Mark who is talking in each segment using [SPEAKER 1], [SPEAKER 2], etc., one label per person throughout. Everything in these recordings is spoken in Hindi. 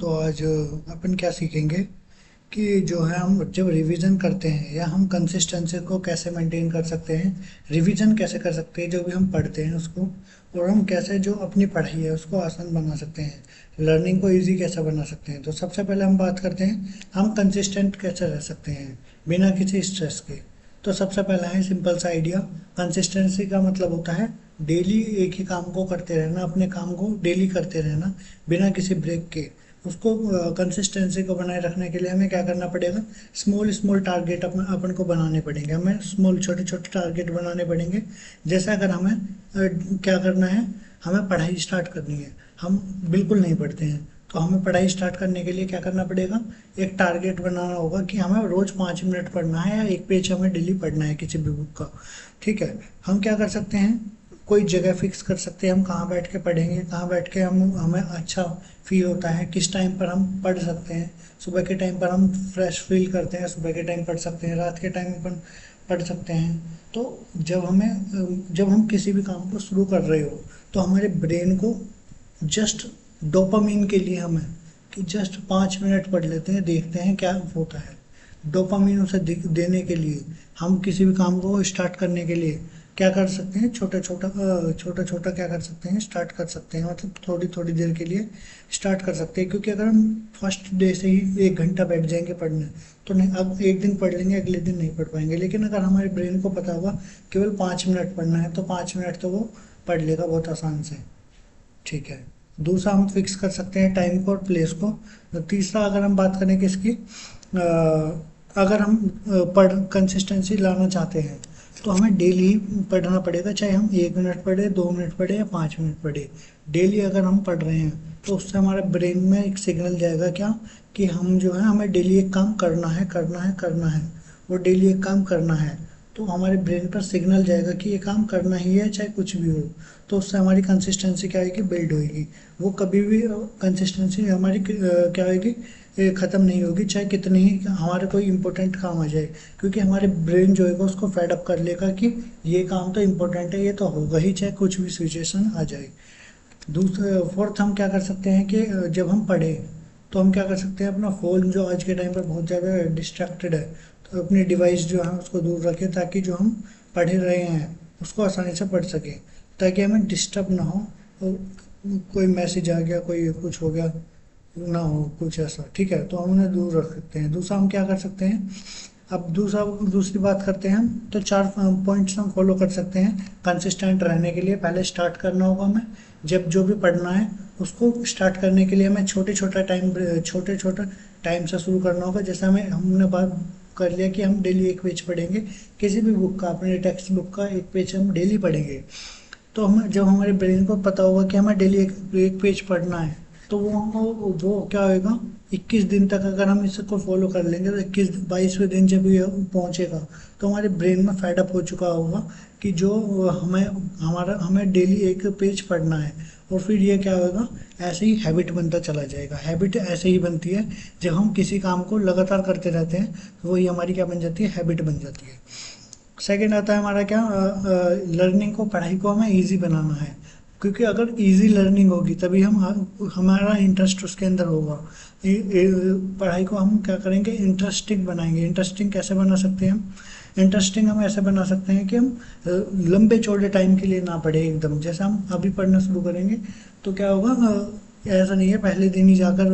[SPEAKER 1] तो आज अपन क्या सीखेंगे कि जो है हम जब रिवीजन करते हैं या हम कंसिस्टेंसी को कैसे मेंटेन कर सकते हैं, रिवीजन कैसे कर सकते हैं जो भी हम पढ़ते हैं उसको, और हम कैसे जो अपनी पढ़ाई है उसको आसान बना सकते हैं, लर्निंग को इजी कैसे बना सकते हैं। तो सबसे पहले हम बात करते हैं हम कंसिस्टेंट कैसे रह सकते हैं बिना किसी स्ट्रेस के। तो सबसे पहला है सिंपल सा आइडिया। कंसिस्टेंसी का मतलब होता है डेली एक ही काम को करते रहना, अपने काम को डेली करते रहना बिना किसी ब्रेक के। उसको कंसिस्टेंसी को बनाए रखने के लिए हमें क्या करना पड़ेगा, स्मॉल स्मॉल टारगेट अपन को बनाने पड़ेंगे, हमें स्मॉल छोटे छोटे टारगेट बनाने पड़ेंगे। जैसे अगर हमें क्या करना है, हमें पढ़ाई स्टार्ट करनी है, हम बिल्कुल नहीं पढ़ते हैं, तो हमें पढ़ाई स्टार्ट करने के लिए क्या करना पड़ेगा, एक टारगेट बनाना होगा कि हमें रोज़ 5 मिनट पढ़ना है या एक पेज हमें डेली पढ़ना है किसी भी बुक का। ठीक है, हम क्या कर सकते हैं, कोई जगह फिक्स कर सकते हैं हम कहाँ बैठ के पढ़ेंगे, कहाँ बैठ के हम हमें अच्छा फील होता है, किस टाइम पर हम पढ़ सकते हैं। सुबह के टाइम पर हम फ्रेश फील करते हैं, सुबह के टाइम पढ़ सकते हैं, रात के टाइम पर पढ़ सकते हैं। तो जब हम किसी भी काम को शुरू कर रहे हो तो हमारे ब्रेन को जस्ट डोपामीन के लिए हमें कि जस्ट 5 मिनट पढ़ लेते हैं, देखते हैं क्या होता है। डोपामीन उसे देने के लिए हम किसी भी काम को स्टार्ट करने के लिए क्या कर सकते हैं, छोटा छोटा क्या कर सकते हैं, स्टार्ट कर सकते हैं, मतलब थोड़ी थोड़ी देर के लिए स्टार्ट कर सकते हैं। क्योंकि अगर हम फर्स्ट डे से ही 1 घंटा बैठ जाएंगे पढ़ने तो नहीं, अब एक दिन पढ़ लेंगे अगले दिन नहीं पढ़ पाएंगे। लेकिन अगर हमारे ब्रेन को पता होगा केवल 5 मिनट पढ़ना है तो 5 मिनट तो वो पढ़ लेगा बहुत आसान से। ठीक है, दूसरा हम फिक्स कर सकते हैं टाइम को और प्लेस को। तो तीसरा अगर हम बात करें किसकी, अगर हम पढ़ कंसिस्टेंसी लाना चाहते हैं तो हमें डेली पढ़ना पड़ेगा, चाहे हम 1 मिनट पढ़े, 2 मिनट पढ़े या 5 मिनट पढ़े। डेली अगर हम पढ़ रहे हैं तो उससे हमारे ब्रेन में एक सिग्नल जाएगा क्या, कि हम जो है हमें डेली एक काम करना है करना है करना है, वो डेली एक काम करना है। तो हमारे ब्रेन पर सिग्नल जाएगा कि ये काम करना ही है चाहे कुछ भी हो। तो उससे हमारी कंसिस्टेंसी क्या होगी, बिल्ड होगी। वो कभी भी कंसिस्टेंसी हमारी क्या होगी, ख़त्म नहीं होगी, चाहे कितनी ही हमारे कोई इंपॉर्टेंट काम आ जाए। क्योंकि हमारे ब्रेन जो है उसको फेड अप कर लेगा कि ये काम तो इम्पोर्टेंट है, ये तो होगा ही चाहे कुछ भी सिचुएशन आ जाए। दूसरा फोर्थ हम क्या कर सकते हैं कि जब हम पढ़े तो हम क्या कर सकते हैं, अपना फ़ोन जो आज के टाइम पर बहुत ज़्यादा डिस्ट्रैक्टेड है, तो अपनी डिवाइस जो है उसको दूर रखें ताकि जो हम पढ़ रहे हैं उसको आसानी से पढ़ सकें, ताकि हमें डिस्टर्ब ना हो। और कोई मैसेज आ गया, कोई कुछ हो गया ना हो कुछ ऐसा। ठीक है, तो हम उन्हें दूर रख सकते हैं। दूसरा हम क्या कर सकते हैं, अब दूसरी बात करते हैं हम, तो 4 पॉइंट्स हम फॉलो कर सकते हैं कंसिस्टेंट रहने के लिए। पहले स्टार्ट करना होगा हमें, जब जो भी पढ़ना है उसको स्टार्ट करने के लिए हमें छोटे छोटे टाइम से शुरू करना होगा। जैसे हमने बात कर लिया कि हम डेली एक पेज पढ़ेंगे, किसी भी बुक का, अपने टेक्स्ट बुक का एक पेज हम डेली पढ़ेंगे। तो हम जब हमारे ब्रेन को पता होगा कि हमें डेली एक पेज पढ़ना है, तो वो क्या होगा, 21 दिन तक अगर हम इसको फॉलो कर लेंगे तो 22वें दिन जब ये पहुंचेगा तो हमारे ब्रेन में फैड अप हो चुका होगा कि जो हमें डेली एक पेज पढ़ना है। और फिर ये क्या होगा, ऐसे ही हैबिट बनता चला जाएगा। हैबिट ऐसे ही बनती है, जब हम किसी काम को लगातार करते रहते हैं तो वही हमारी क्या बन जाती है, हैबिट बन जाती है। सेकंड आता है हमारा क्या, लर्निंग को, पढ़ाई को हमें इजी बनाना है। क्योंकि अगर इजी लर्निंग होगी तभी हमारा इंटरेस्ट उसके अंदर होगा। पढ़ाई को हम क्या करेंगे, इंटरेस्टिंग बनाएंगे। इंटरेस्टिंग कैसे बना सकते हैं हम, इंटरेस्टिंग हम ऐसे बना सकते हैं कि हम लंबे चौड़े टाइम के लिए ना पढ़े एकदम। जैसे हम अभी पढ़ना शुरू करेंगे तो क्या होगा, ऐसा नहीं है पहले दिन ही जाकर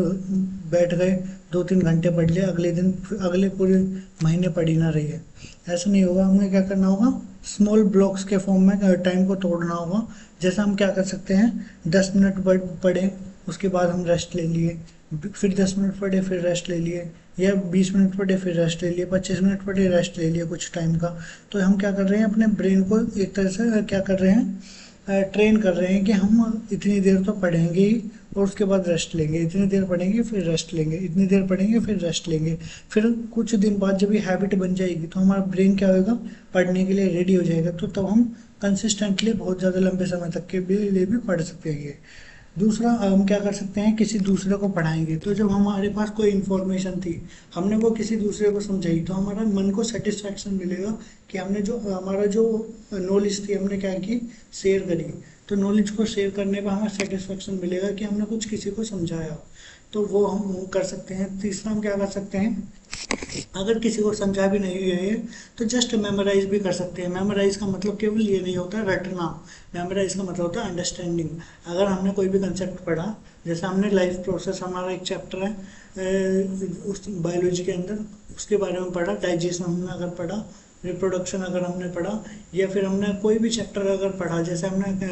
[SPEAKER 1] बैठ गए 2-3 घंटे पढ़ लिया, अगले दिन अगले पूरे महीने पढ़ ही ना रही है, ऐसा नहीं होगा। हमें क्या करना होगा, स्मॉल ब्लॉक्स के फॉर्म में टाइम को तोड़ना होगा। जैसे हम क्या कर सकते हैं, 10 मिनट पढ़े, उसके बाद हम रेस्ट ले लिए, फिर 10 मिनट पढ़े फिर रेस्ट ले लिए, या 20 मिनट पढ़े फिर रेस्ट ले लिए, 25 मिनट पढ़े रेस्ट ले लिया कुछ टाइम का। तो हम क्या कर रहे हैं, अपने ब्रेन को एक तरह से क्या कर रहे हैं, ट्रेन कर रहे हैं कि हम इतनी देर तो पढ़ेंगे ही और उसके बाद रेस्ट लेंगे, इतनी देर पढ़ेंगे फिर रेस्ट लेंगे, इतनी देर पढ़ेंगे फिर रेस्ट लेंगे। फिर कुछ दिन बाद जब ये हैबिट बन जाएगी तो हमारा ब्रेन क्या होगा, पढ़ने के लिए रेडी हो जाएगा। तो तब हम कंसिस्टेंटली बहुत ज़्यादा लंबे समय तक के लिए भी पढ़ सकते हैं। ये दूसरा हम क्या कर सकते हैं, किसी दूसरे को पढ़ाएंगे। तो जब हमारे पास कोई इन्फॉर्मेशन थी, हमने वो किसी दूसरे को समझाई, तो हमारा मन को सेटिस्फैक्शन मिलेगा कि हमने जो हमारा जो नॉलेज थी हमने क्या की, शेयर करी। तो नॉलेज को शेयर करने पर हमें सेटिस्फैक्शन मिलेगा कि हमने कुछ किसी को समझाया। तो वो हम कर सकते हैं। तीसरा हम क्या कर सकते हैं, अगर किसी को समझा भी नहीं है तो जस्ट मेमोराइज भी कर सकते हैं। मेमोराइज का मतलब केवल ये नहीं होता रटना, मेमोराइज का मतलब होता है अंडरस्टैंडिंग। अगर हमने कोई भी कंसेप्ट पढ़ा, जैसे हमने लाइफ प्रोसेस, हमारा एक चैप्टर है उस बायोलॉजी के अंदर, उसके बारे में पढ़ा, डाइजेशन हमने अगर पढ़ा, रिप्रोडक्शन अगर हमने पढ़ा, या फिर हमने कोई भी चैप्टर अगर पढ़ा, जैसे हमने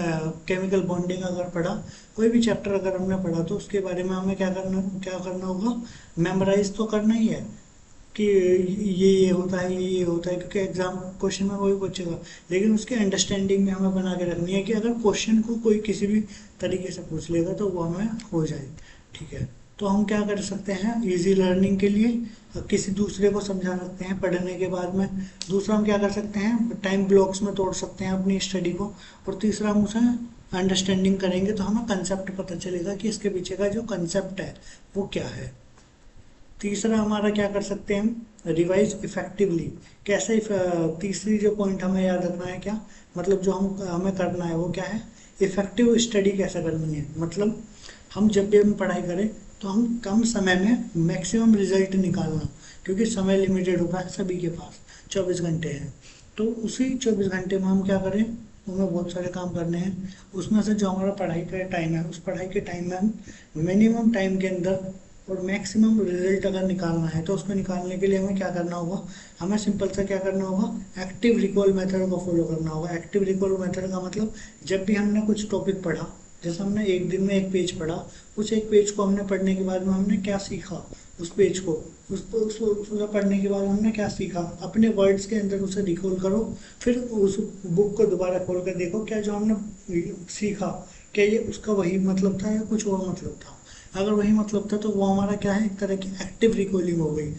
[SPEAKER 1] केमिकल बॉन्डिंग अगर पढ़ा, कोई भी चैप्टर अगर हमने पढ़ा, तो उसके बारे में हमें क्या करना होगा, मेमोराइज तो करना ही है कि ये होता है, ये होता है, क्योंकि एग्जाम क्वेश्चन में वही पूछेगा। लेकिन उसकी अंडरस्टैंडिंग में हमें बना के रखनी है कि अगर क्वेश्चन को कोई किसी भी तरीके से पूछ लेगा तो वो हमें हो जाए। ठीक है, तो हम क्या कर सकते हैं, इजी लर्निंग के लिए किसी दूसरे को समझा सकते हैं पढ़ने के बाद में। दूसरा हम क्या कर सकते हैं, टाइम ब्लॉक्स में तोड़ सकते हैं अपनी स्टडी को। और तीसरा हम उसे अंडरस्टैंडिंग करेंगे तो हमें कंसेप्ट पता चलेगा कि इसके पीछे का जो कंसेप्ट है वो क्या है। तीसरा हमारा क्या कर सकते हैं हम, रिवाइज इफेक्टिवली। कैसे तीसरी जो पॉइंट हमें याद रखना है, क्या मतलब जो हमें करना है वो क्या है, इफेक्टिव स्टडी कैसे करनी है। मतलब हम जब भी हम पढ़ाई करें तो हम कम समय में मैक्सिमम रिजल्ट निकालना, क्योंकि समय लिमिटेड होता है सभी के पास, 24 घंटे हैं। तो उसी 24 घंटे में हम क्या करें, हमें बहुत सारे काम करने हैं। उसमें से जो हमारा पढ़ाई का टाइम है, उस पढ़ाई के टाइम में हम मिनिमम टाइम के अंदर और मैक्सिमम रिजल्ट अगर निकालना है, तो उसको निकालने के लिए हमें क्या करना होगा, हमें सिंपल सा क्या करना होगा, एक्टिव रिकॉल मेथड को फॉलो करना होगा। एक्टिव रिकॉल मेथड का मतलब, जब भी हमने कुछ टॉपिक पढ़ा, जैसे हमने एक दिन में एक पेज पढ़ा, उस एक पेज को हमने पढ़ने के बाद में हमने क्या सीखा, उस पेज को उसे पढ़ने के बाद हमने क्या सीखा, अपने वर्ड्स के अंदर उसे रिकॉल करो। फिर उस बुक को दोबारा खोल कर देखो, क्या जो हमने सीखा, क्या ये उसका वही मतलब था या कुछ और मतलब था। अगर वही मतलब था तो वो हमारा क्या है, एक तरह की एक्टिव रिकॉलिंग हो गई।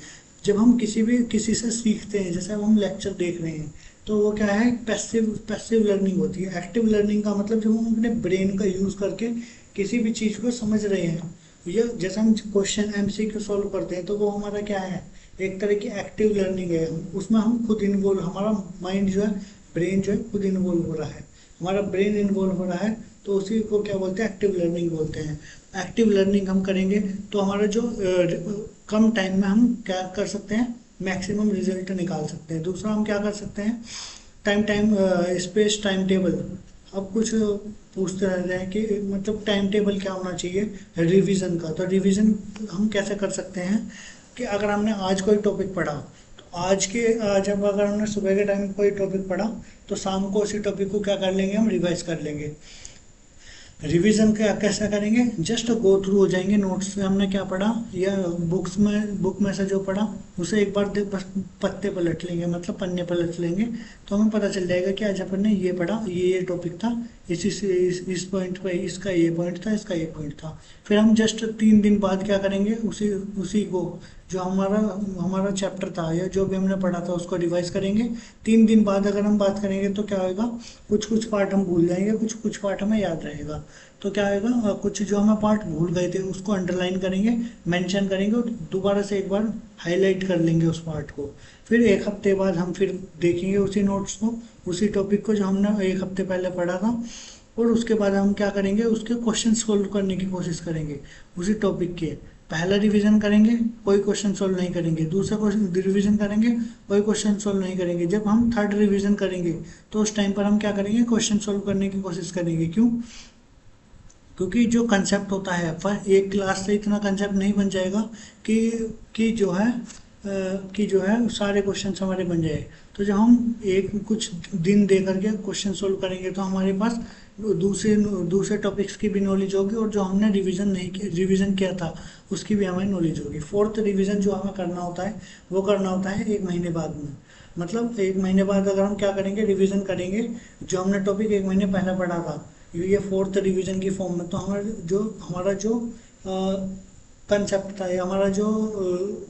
[SPEAKER 1] जब हम किसी से सीखते हैं, जैसे अब हम लेक्चर देख रहे हैं, तो वो क्या है, पैसिव लर्निंग होती है। एक्टिव लर्निंग का मतलब जब हम अपने ब्रेन का यूज़ करके किसी भी चीज़ को समझ रहे हैं, या जैसे हम क्वेश्चन एमसीक्यू सॉल्व करते हैं, तो वो हमारा क्या है, एक तरह की एक्टिव लर्निंग है। उसमें हम खुद इन्वॉल्व, हमारा माइंड जो है, ब्रेन जो है खुद इन्वॉल्व हो रहा है, हमारा ब्रेन इन्वॉल्व हो रहा है, तो उसी को क्या बोलते हैं, एक्टिव लर्निंग बोलते हैं। एक्टिव लर्निंग हम करेंगे तो हमारा जो कम टाइम में हम क्या कर सकते हैं, मैक्सिमम रिजल्ट निकाल सकते हैं। दूसरा हम क्या कर सकते हैं, टाइम स्पेस टाइम टेबल। अब कुछ पूछते रहते हैं कि मतलब टाइम टेबल क्या होना चाहिए रिवीजन का। तो रिवीजन हम कैसे कर सकते हैं कि अगर हमने आज कोई टॉपिक पढ़ा, तो आज अब अगर हमने सुबह के टाइम कोई टॉपिक पढ़ा, तो शाम को उसी टॉपिक को क्या कर लेंगे, हम रिवाइज कर लेंगे। रिवीजन क्या कैसा करेंगे, जस्ट गो थ्रू हो जाएंगे नोट्स में हमने क्या पढ़ा, या बुक में से जो पढ़ा उसे एक बार बस पत्ते पलट लेंगे, मतलब पन्ने पलट लेंगे, तो हमें पता चल जाएगा कि आज अपन ने ये पढ़ा, ये टॉपिक था, इस पॉइंट पे इसका ये पॉइंट था, इसका ये पॉइंट था। फिर हम जस्ट 3 दिन बाद क्या करेंगे, उसी उसी को जो हमारा हमारा चैप्टर था या जो भी हमने पढ़ा था उसको रिवाइज करेंगे। 3 दिन बाद अगर हम बात करेंगे तो क्या होगा, कुछ कुछ पार्ट हम भूल जाएंगे, कुछ कुछ पार्ट हमें याद रहेगा। तो क्या होगा, कुछ जो हमें पार्ट भूल गए थे उसको अंडरलाइन करेंगे, मेंशन करेंगे, और दोबारा से एक बार हाईलाइट कर लेंगे उस पार्ट को। फिर एक हफ्ते बाद हम फिर देखेंगे उसी नोट्स को, उसी टॉपिक को जो हमने एक हफ्ते पहले पढ़ा था, और उसके बाद हम क्या करेंगे, उसके क्वेश्चन सोल्व करने की कोशिश करेंगे उसी टॉपिक के। पहला रिवीजन करेंगे, कोई क्वेश्चन सोल्व नहीं करेंगे, दूसरा क्वेश्चन रिवीजन करेंगे, कोई क्वेश्चन सोल्व नहीं करेंगे। जब हम थर्ड रिवीजन करेंगे तो उस टाइम पर हम क्या करेंगे, क्वेश्चन सोल्व करने की कोशिश करेंगे। क्यों, क्योंकि जो कंसेप्ट होता है, पर एक क्लास से इतना कंसेप्ट नहीं बन जाएगा कि कि जो है सारे क्वेश्चन हमारे बन जाए। तो जब हम एक कुछ दिन दे करके क्वेश्चन सोल्व करेंगे तो हमारे पास दूसरे दूसरे टॉपिक्स की भी नॉलेज होगी, और जो हमने रिवीजन किया था उसकी भी हमें नॉलेज होगी। फोर्थ रिवीजन जो हमें करना होता है वो करना होता है 1 महीने बाद में। मतलब 1 महीने बाद अगर हम क्या करेंगे, रिवीजन करेंगे जो हमने टॉपिक 1 महीने पहले पढ़ा था, ये फोर्थ रिवीजन की फॉर्म में। तो हमारा जो कंसेप्ट था या हमारा जो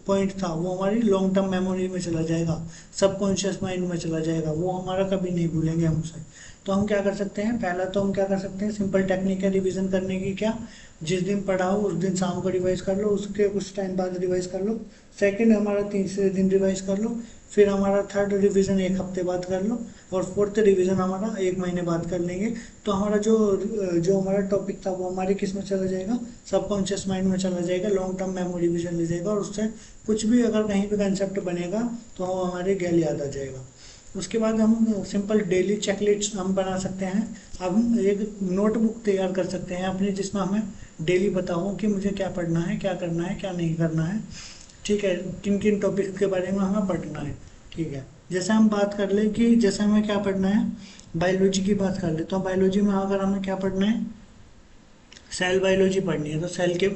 [SPEAKER 1] पॉइंट था वो हमारी लॉन्ग टर्म मेमोरी में चला जाएगा, सबकॉन्शियस माइंड में चला जाएगा, वो हमारा कभी नहीं भूलेंगे हम उसे। तो हम क्या कर सकते हैं, पहला तो हम क्या कर सकते हैं, सिंपल टेक्निक है रिवीजन करने की, क्या जिस दिन पढ़ा हो उस दिन शाम को रिवाइज कर लो, उसके कुछ टाइम बाद रिवाइज कर लो। सेकंड हमारा तीसरे दिन रिवाइज कर लो। फिर हमारा थर्ड रिवीजन एक हफ्ते बाद कर लो। और फोर्थ रिवीजन हमारा एक महीने बाद कर लेंगे। तो हमारा जो जो हमारा टॉपिक था वो हमारे किस में चला जाएगा, सबकॉन्शियस माइंड में चला जाएगा, लॉन्ग टर्म मेमोरी भी चले जाएगा, और उससे कुछ भी अगर कहीं पे कंसेप्ट बनेगा तो वो हमारे गैल याद आ जाएगा। उसके बाद हम सिंपल डेली चेकलिस्ट हम बना सकते हैं। अब हम एक नोटबुक तैयार कर सकते हैं अपनी, जिसमें हमें डेली बताओ कि मुझे क्या पढ़ना है, क्या करना है, क्या नहीं करना है। ठीक है, किन किन टॉपिक्स के बारे में हमें पढ़ना है। ठीक है, जैसे हम बात कर ले कि जैसे हमें क्या पढ़ना है, बायोलॉजी की बात कर ले, तो बायोलॉजी में अगर हमें क्या पढ़ना है, सेल बायोलॉजी पढ़नी है तो सेल के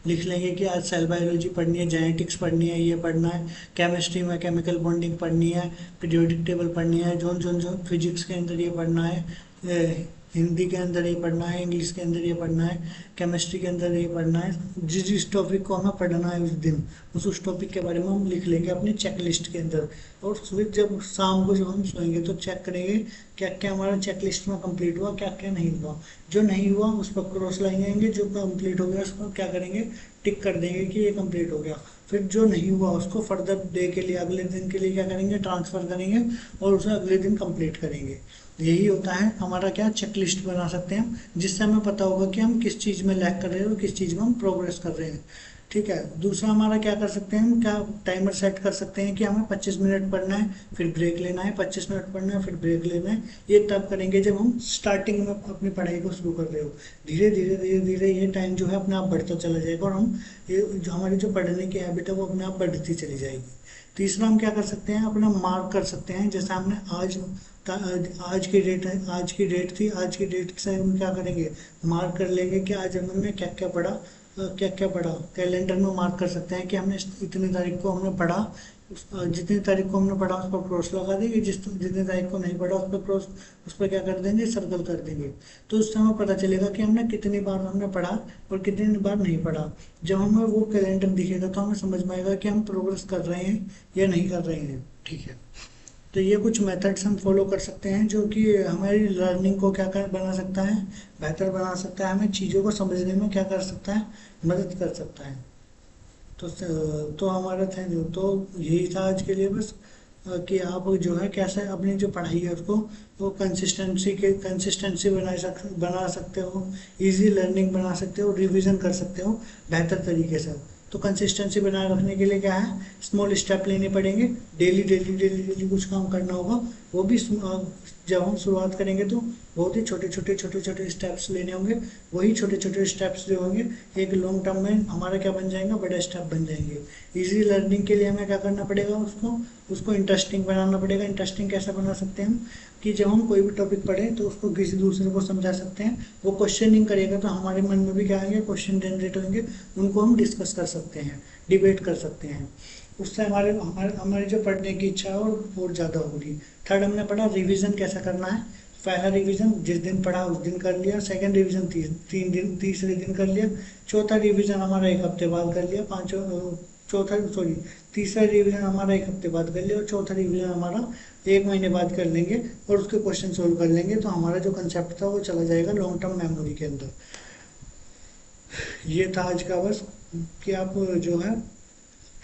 [SPEAKER 1] लिख लेंगे कि आज सेल बायोलॉजी पढ़नी है, जेनेटिक्स पढ़नी है, ये पढ़ना है। केमिस्ट्री में केमिकल बॉन्डिंग पढ़नी है, पीरियोडिक टेबल पढ़नी है, जोन जोन जो फिजिक्स के अंदर ये पढ़ना है, हिंदी के अंदर ये पढ़ना है, इंग्लिश के अंदर ये पढ़ना है, केमिस्ट्री के अंदर ये पढ़ना है। जिस जिस टॉपिक को हमें पढ़ना है उस दिन उस टॉपिक के बारे में हम लिख लेंगे अपनी चेक लिस्ट के अंदर। और फिर जब शाम को जब हम सोएंगे तो चेक करेंगे क्या क्या हमारा चेक लिस्ट में कंप्लीट हुआ, क्या क्या नहीं हुआ। जो नहीं हुआ उस पर क्रॉस लाइन आएंगे, जो कंप्लीट हो गया उसको क्या करेंगे, टिक कर देंगे कि ये कंप्लीट हो गया। फिर जो नहीं हुआ उसको फर्दर डे के लिए, अगले दिन के लिए क्या करेंगे, ट्रांसफ़र करेंगे और उसे अगले दिन कंप्लीट करेंगे। यही होता है हमारा क्या, चेक लिस्ट बना सकते हैं हम, जिससे हमें पता होगा कि हम किस चीज़ में लैग कर रहे हैं और किस चीज़ में हम प्रोग्रेस कर रहे हैं। ठीक है, दूसरा हमारा क्या कर सकते हैं, हम क्या टाइमर सेट कर सकते हैं कि हमें 25 मिनट पढ़ना है, फिर ब्रेक लेना है, 25 मिनट पढ़ना है, फिर ब्रेक लेना है। ये तब करेंगे जब हम स्टार्टिंग में अपनी पढ़ाई को शुरू कर रहे हो। धीरे धीरे धीरे धीरे ये टाइम जो है अपने आप बढ़ता चला जाएगा, और हम ये जो हमारी जो पढ़ने की हैबिट है वो अपने आप बढ़ती चली जाएगी। तीसरा हम क्या कर सकते हैं, अपना मार्क कर सकते हैं। जैसे हमने आज की डेट है, आज की डेट थी, आज की डेट से हम क्या करेंगे, मार्क कर लेंगे कि आज हमने क्या क्या पढ़ा, क्या क्या पढ़ा। कैलेंडर में मार्क कर सकते हैं कि हमने इतनी तारीख को हमने पढ़ा, जितनी तारीख को हमने पढ़ा उस पर क्रॉस लगा देंगे, जितनी तारीख को नहीं पढ़ा उस पर क्रॉस, उस पर क्या कर देंगे, सर्कल कर देंगे। तो उससे हमें पता चलेगा कि हमने कितनी बार हमने पढ़ा और कितनी बार नहीं पढ़ा। जब हमें वो कैलेंडर दिखेगा तो हमें समझ में आएगा कि हम प्रोग्रेस कर रहे हैं या नहीं कर रहे हैं। ठीक है, तो ये कुछ मेथड्स हम फॉलो कर सकते हैं जो कि हमारी लर्निंग को क्या कर बना सकता है, बेहतर बना सकता है, हमें चीज़ों को समझने में क्या कर सकता है, मदद कर सकता है। तो हमारा थैंक यू, तो यही था आज के लिए बस, कि आप जो है कैसे अपनी जो पढ़ाई है उसको वो कंसिस्टेंसी बना सकते हो, इजी लर्निंग बना सकते हो, रिवीजन कर सकते हो बेहतर तरीके से। तो कंसिस्टेंसी बनाए रखने के लिए क्या है, स्मॉल स्टेप लेने पड़ेंगे, डेली डेली डेली डेली कुछ काम करना होगा। वो भी जब हम शुरुआत करेंगे तो बहुत ही छोटे छोटे स्टेप्स लेने होंगे। वही छोटे छोटे स्टेप्स जो होंगे एक लॉन्ग टर्म में हमारा क्या बन जाएगा, बड़े स्टेप बन जाएंगे। इजी लर्निंग के लिए हमें क्या करना पड़ेगा, उसको उसको इंटरेस्टिंग बनाना पड़ेगा। इंटरेस्टिंग कैसे बना सकते हैं हम, कि जब हम कोई भी टॉपिक पढ़ें तो उसको किसी दूसरे को समझा सकते हैं। वो क्वेश्चनिंग करेगा तो हमारे मन में भी क्या आएंगे, क्वेश्चन जनरेट होंगे, उनको हम डिस्कस कर सकते हैं, डिबेट कर सकते हैं। उससे हमारे हमारे हमारी जो पढ़ने की इच्छा है और ज़्यादा होगी। थर्ड हमने पढ़ा रिवीजन कैसे करना है। पहला रिवीजन जिस दिन पढ़ा उस दिन कर लिया, सेकंड रिवीजन तीसरे दिन कर लिया, चौथा रिवीजन हमारा एक हफ्ते बाद कर लिया, तीसरा रिवीजन हमारा एक हफ्ते बाद कर लिया, और चौथा रिवीजन हमारा एक महीने बाद कर लेंगे, और उसके क्वेश्चन सोल्व कर लेंगे। तो हमारा जो कंसेप्ट था वो चला जाएगा लॉन्ग टर्म मेमोरी के अंदर। ये था आज का बस, कि आप जो है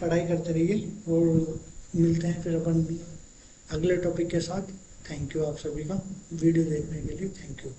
[SPEAKER 1] पढ़ाई करते रहिए, और मिलते हैं फिर अपन अगले टॉपिक के साथ। थैंक यू आप सभी का वीडियो देखने के लिए, थैंक यू।